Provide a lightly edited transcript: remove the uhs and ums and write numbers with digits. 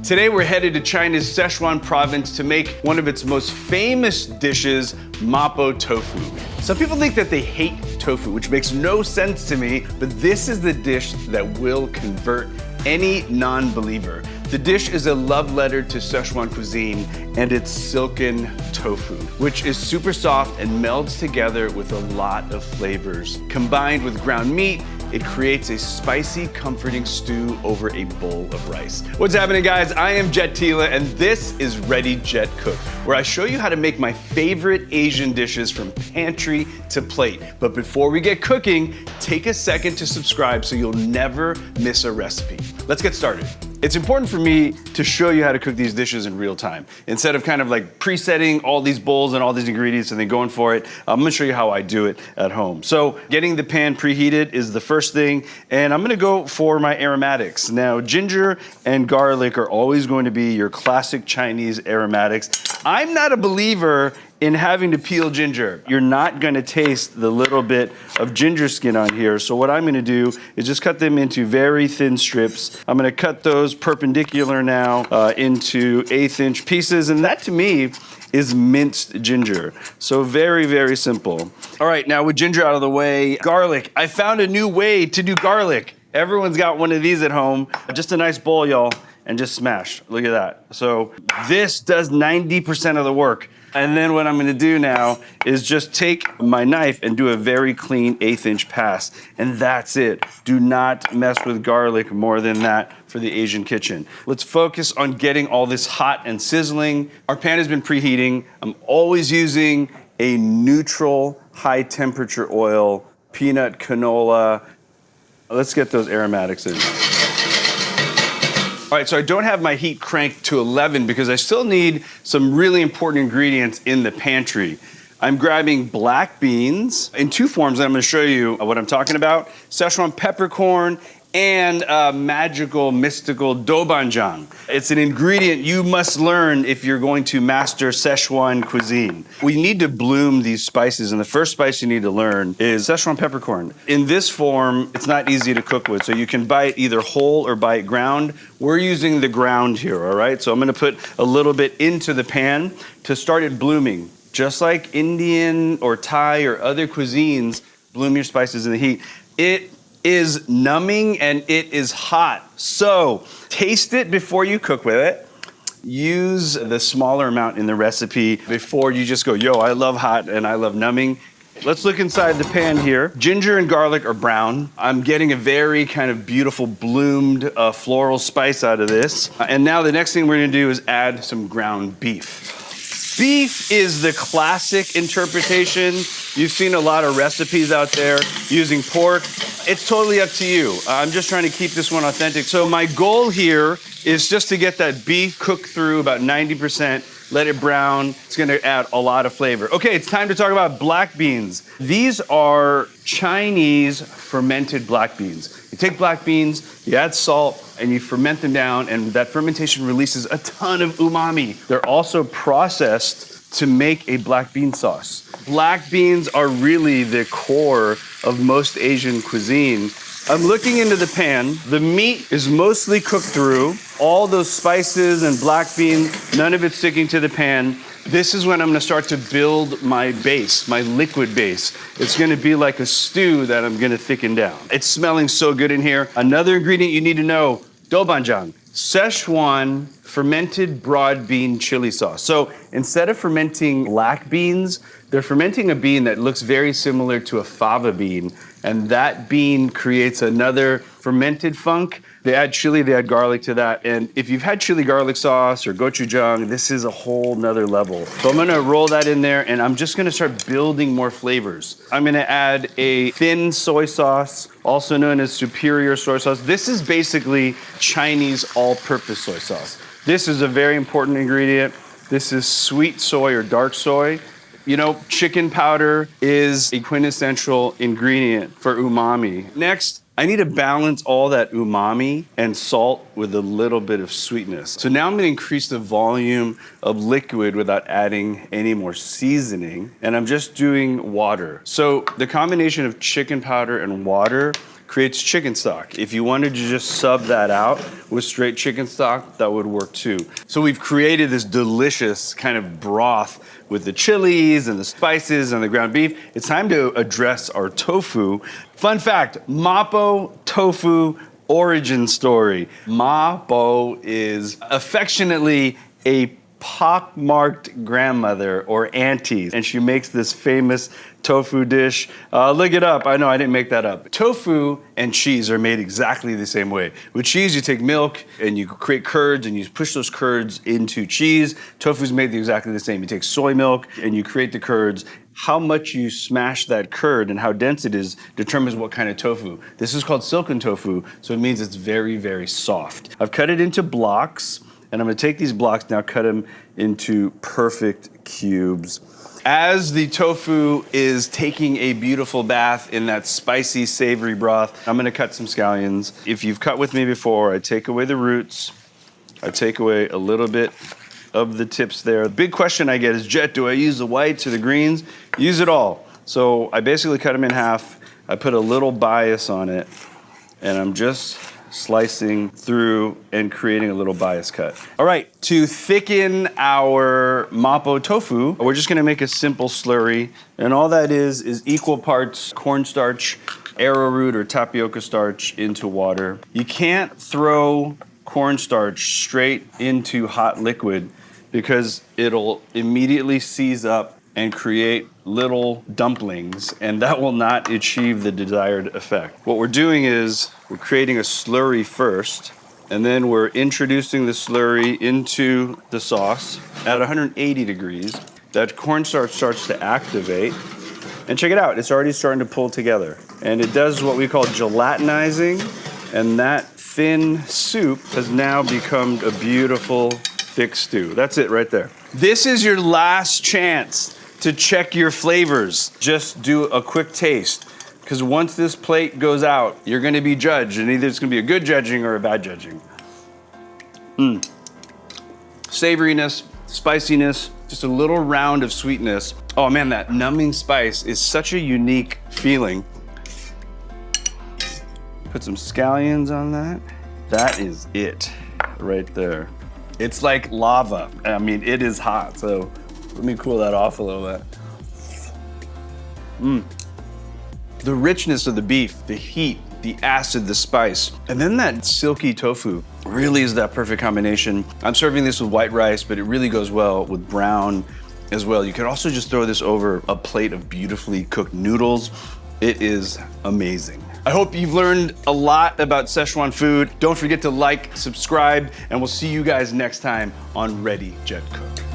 Today we're headed to China's Sichuan province to make one of its most famous dishes, Mapo Tofu. Some people think that they hate tofu, which makes no sense to me, but this is the dish that will convert any non-believer. The dish is a love letter to Sichuan cuisine, and it's silken tofu, which is super soft and melds together with a lot of flavors. Combined with ground meat, it creates a spicy, comforting stew over a bowl of rice. What's happening, guys? I am Jet Tila, and this is Ready Jet Cook, where I show you how to make my favorite Asian dishes from pantry to plate. But before we get cooking, take a second to subscribe so you'll never miss a recipe. Let's get started. It's important for me to show you how to cook these dishes in real time. Instead of kind of like presetting all these bowls and all these ingredients and then going for it, I'm gonna show you how I do it at home. So getting the pan preheated is the first thing, and I'm gonna go for my aromatics. Now, ginger and garlic are always going to be your classic Chinese aromatics. I'm not a believer in having to peel ginger. You're not gonna taste the little bit of ginger skin on here. So what I'm gonna do is just cut them into very thin strips. I'm gonna cut those perpendicular now into 1/8" pieces. And that to me is minced ginger. So very, very simple. All right, now with ginger out of the way, garlic. I found a new way to do garlic. Everyone's got one of these at home. Just a nice bowl, y'all, and just smash. Look at that. So this does 90% of the work. And then what I'm gonna do now is just take my knife and do a very clean 1/8" pass. And that's it. Do not mess with garlic more than that for the Asian kitchen. Let's focus on getting all this hot and sizzling. Our pan has been preheating. I'm always using a neutral, high temperature oil, peanut canola. Let's get those aromatics in. All right, so I don't have my heat cranked to 11 because I still need some really important ingredients in the pantry. I'm grabbing black beans in two forms, and I'm gonna show you what I'm talking about. Sichuan peppercorn and magical, mystical doubanjiang. It's an ingredient you must learn if you're going to master Sichuan cuisine. We need to bloom these spices, and the first spice you need to learn is Sichuan peppercorn. In this form, it's not easy to cook with, so you can buy it either whole or buy it ground. We're using the ground here, all right? So I'm gonna put a little bit into the pan to start it blooming. Just like Indian or Thai or other cuisines, bloom your spices in the heat. It is numbing and it is hot. So taste it before you cook with it. Use the smaller amount in the recipe before you just go, yo, I love hot and I love numbing. Let's look inside the pan here. Ginger and garlic are brown. I'm getting a very kind of beautiful bloomed floral spice out of this. And now the next thing we're gonna do is add some ground beef. Beef is the classic interpretation. You've seen a lot of recipes out there using pork. It's totally up to you. I'm just trying to keep this one authentic. So my goal here is just to get that beef cooked through about 90%, let it brown. It's gonna add a lot of flavor. Okay, it's time to talk about black beans. These are Chinese fermented black beans. You take black beans, you add salt, and you ferment them down, and that fermentation releases a ton of umami. They're also processed to make a black bean sauce. Black beans are really the core of most Asian cuisine. I'm looking into the pan. The meat is mostly cooked through. All those spices and black beans, none of it's sticking to the pan. This is when I'm gonna start to build my base, my liquid base. It's gonna be like a stew that I'm gonna thicken down. It's smelling so good in here. Another ingredient you need to know, doubanjiang, Sichuan fermented broad bean chili sauce. So instead of fermenting black beans, they're fermenting a bean that looks very similar to a fava bean, and that bean creates another fermented funk. They add chili, they add garlic to that, and if you've had chili garlic sauce or gochujang, this is a whole nother level. So I'm gonna roll that in there, and I'm just gonna start building more flavors. I'm gonna add a thin soy sauce, also known as superior soy sauce. This is basically Chinese all-purpose soy sauce. This is a very important ingredient. This is sweet soy or dark soy. You know, chicken powder is a quintessential ingredient for umami. Next, I need to balance all that umami and salt with a little bit of sweetness. So now I'm gonna increase the volume of liquid without adding any more seasoning, and I'm just doing water. So the combination of chicken powder and water creates chicken stock. If you wanted to just sub that out with straight chicken stock, that would work too. So we've created this delicious kind of broth with the chilies and the spices and the ground beef. It's time to address our tofu. Fun fact, Mapo Tofu origin story. Mapo is affectionately a pockmarked grandmother or auntie, and she makes this famous tofu dish. Look it up. I know I didn't make that up. Tofu and cheese are made exactly the same way. With cheese, you take milk and you create curds and you push those curds into cheese. Tofu is made exactly the same. You take soy milk and you create the curds. How much you smash that curd and how dense it is determines what kind of tofu. This is called silken tofu, so it means it's very, very soft. I've cut it into blocks, and I'm gonna take these blocks now, cut them into perfect cubes. As the tofu is taking a beautiful bath in that spicy, savory broth, I'm gonna cut some scallions. If you've cut with me before, I take away the roots, I take away a little bit of the tips there. The big question I get is, Jet, do I use the whites or the greens? Use it all. So I basically cut them in half. I put a little bias on it, and I'm just slicing through and creating a little bias cut. All right, to thicken our Mapo tofu, we're just gonna make a simple slurry, and all that is equal parts cornstarch, arrowroot or tapioca starch into water. You can't throw cornstarch straight into hot liquid because it'll immediately seize up and create little dumplings, and that will not achieve the desired effect. What we're doing is we're creating a slurry first, and then we're introducing the slurry into the sauce at 180 degrees. That cornstarch starts to activate, and check it out, it's already starting to pull together. And it does what we call gelatinizing, and that thin soup has now become a beautiful thick stew. That's it right there. This is your last chance to check your flavors. Just do a quick taste, because once this plate goes out, you're gonna be judged, and either it's gonna be a good judging or a bad judging. Savoriness, spiciness, just a little round of sweetness. Oh man, that numbing spice is such a unique feeling. Put some scallions on that. That is it right there. It's like lava. I mean, it is hot, so let me cool that off a little bit. The richness of the beef, the heat, the acid, the spice, and then that silky tofu really is that perfect combination. I'm serving this with white rice, but it really goes well with brown as well. You could also just throw this over a plate of beautifully cooked noodles. It is amazing. I hope you've learned a lot about Sichuan food. Don't forget to like, subscribe, and we'll see you guys next time on Ready, Jet, Cook.